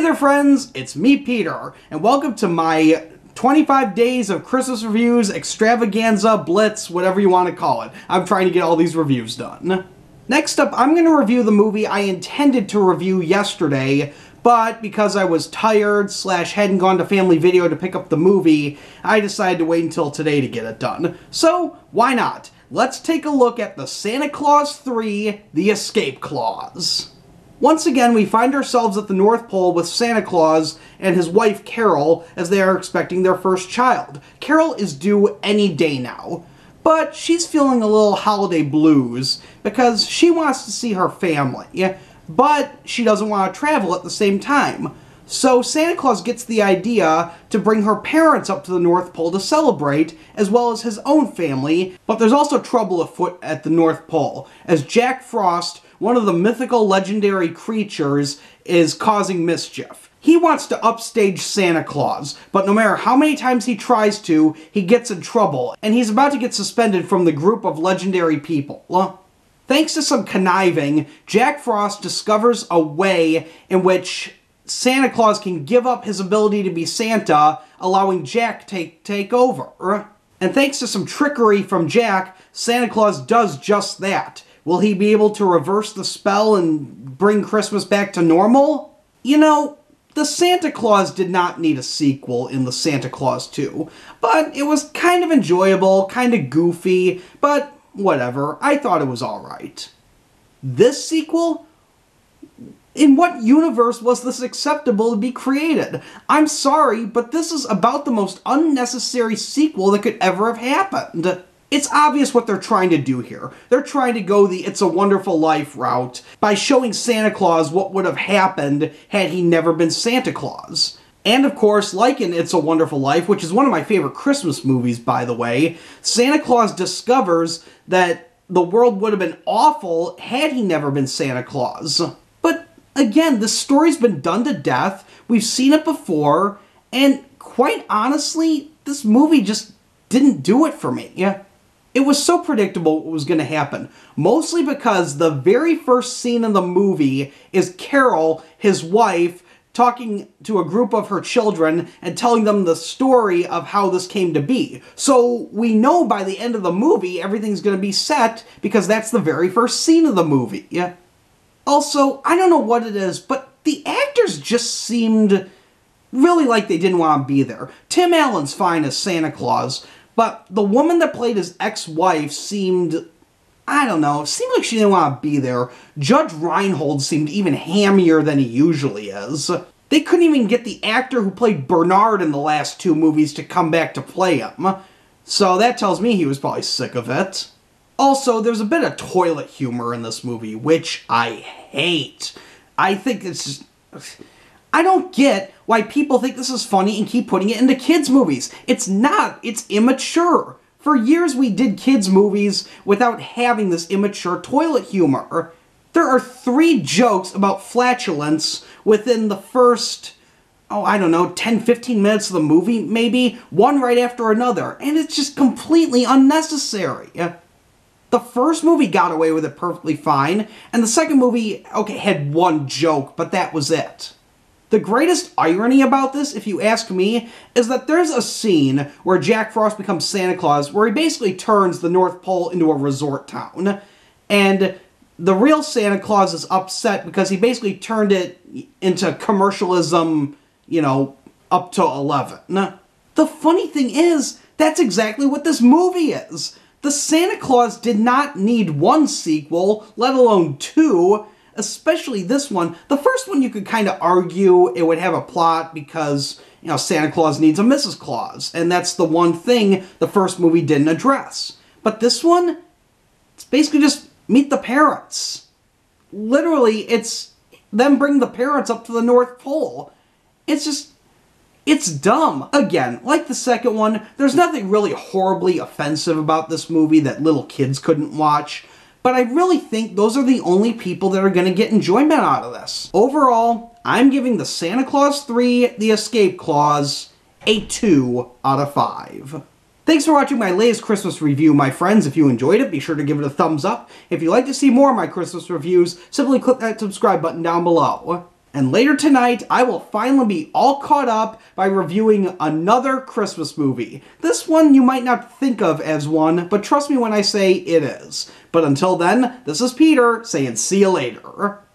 Hey there friends, it's me Peter, and welcome to my 25 days of Christmas reviews, extravaganza, blitz, whatever you want to call it. I'm trying to get all these reviews done. Next up, I'm going to review the movie I intended to review yesterday, but because I was tired / hadn't gone to Family Video to pick up the movie, I decided to wait until today to get it done. So, why not? Let's take a look at the Santa Claus 3, The Escape Clause. Once again, we find ourselves at the North Pole with Santa Claus and his wife Carol as they are expecting their first child. Carol is due any day now, but she's feeling a little holiday blues because she wants to see her family, but she doesn't want to travel at the same time. So Santa Claus gets the idea to bring her parents up to the North Pole to celebrate, as well as his own family, but there's also trouble afoot at the North Pole, as Jack Frost, one of the mythical legendary creatures, is causing mischief. He wants to upstage Santa Claus, but no matter how many times he tries to, he gets in trouble, and he's about to get suspended from the group of legendary people. Thanks to some conniving, Jack Frost discovers a way in which Santa Claus can give up his ability to be Santa, allowing Jack to take over. And thanks to some trickery from Jack, Santa Claus does just that. Will he be able to reverse the spell and bring Christmas back to normal? You know, the Santa Claus did not need a sequel in the Santa Claus 2, but it was kind of enjoyable, kind of goofy, but whatever, I thought it was alright. This sequel? In what universe was this acceptable to be created? I'm sorry, but this is about the most unnecessary sequel that could ever have happened. It's obvious what they're trying to do here. They're trying to go the It's a Wonderful Life route by showing Santa Claus what would have happened had he never been Santa Claus. And of course, like in It's a Wonderful Life, which is one of my favorite Christmas movies, by the way, Santa Claus discovers that the world would have been awful had he never been Santa Claus. But again, this story's been done to death, we've seen it before, and quite honestly, this movie just didn't do it for me. It was so predictable what was going to happen, mostly because the very first scene in the movie is Carol, his wife, talking to a group of her children and telling them the story of how this came to be. So we know by the end of the movie everything's going to be set because that's the very first scene of the movie. Also, I don't know what it is, but the actors just seemed really like they didn't want to be there. Tim Allen's fine as Santa Claus, but the woman that played his ex-wife seemed, I don't know, seemed like she didn't want to be there. Judge Reinhold seemed even hammier than he usually is. They couldn't even get the actor who played Bernard in the last two movies to come back to play him. So that tells me he was probably sick of it. Also, there's a bit of toilet humor in this movie, which I hate. I think it's just, I don't get why people think this is funny and keep putting it into kids' movies. It's not. It's immature. For years we did kids' movies without having this immature toilet humor. There are 3 jokes about flatulence within the first, I don't know, 10-15 minutes of the movie, maybe, one right after another, and it's just completely unnecessary. The first movie got away with it perfectly fine, and the second movie, okay, had one joke, but that was it. The greatest irony about this, if you ask me, is that there's a scene where Jack Frost becomes Santa Claus where he basically turns the North Pole into a resort town. And the real Santa Claus is upset because he basically turned it into commercialism, up to 11. The funny thing is, that's exactly what this movie is. The Santa Claus did not need 1 sequel, let alone 2, especially this one. The first one you could kind of argue it would have a plot because, Santa Claus needs a Mrs. Claus, and that's the one thing the first movie didn't address. But this one, it's basically just meet the parents. Literally, it's them bring the parents up to the North Pole. It's dumb. Again, like the second one, there's nothing really horribly offensive about this movie that little kids couldn't watch, but I really think those are the only people that are going to get enjoyment out of this. Overall, I'm giving the Santa Claus 3, The Escape Clause, a 2 out of 5. Thanks for watching my latest Christmas review, my friends. If you enjoyed it, be sure to give it a thumbs up. If you'd like to see more of my Christmas reviews, simply click that subscribe button down below. And later tonight, I will finally be all caught up by reviewing another Christmas movie. This one you might not think of as one, but trust me when I say it is. But until then, this is Peter saying see you later.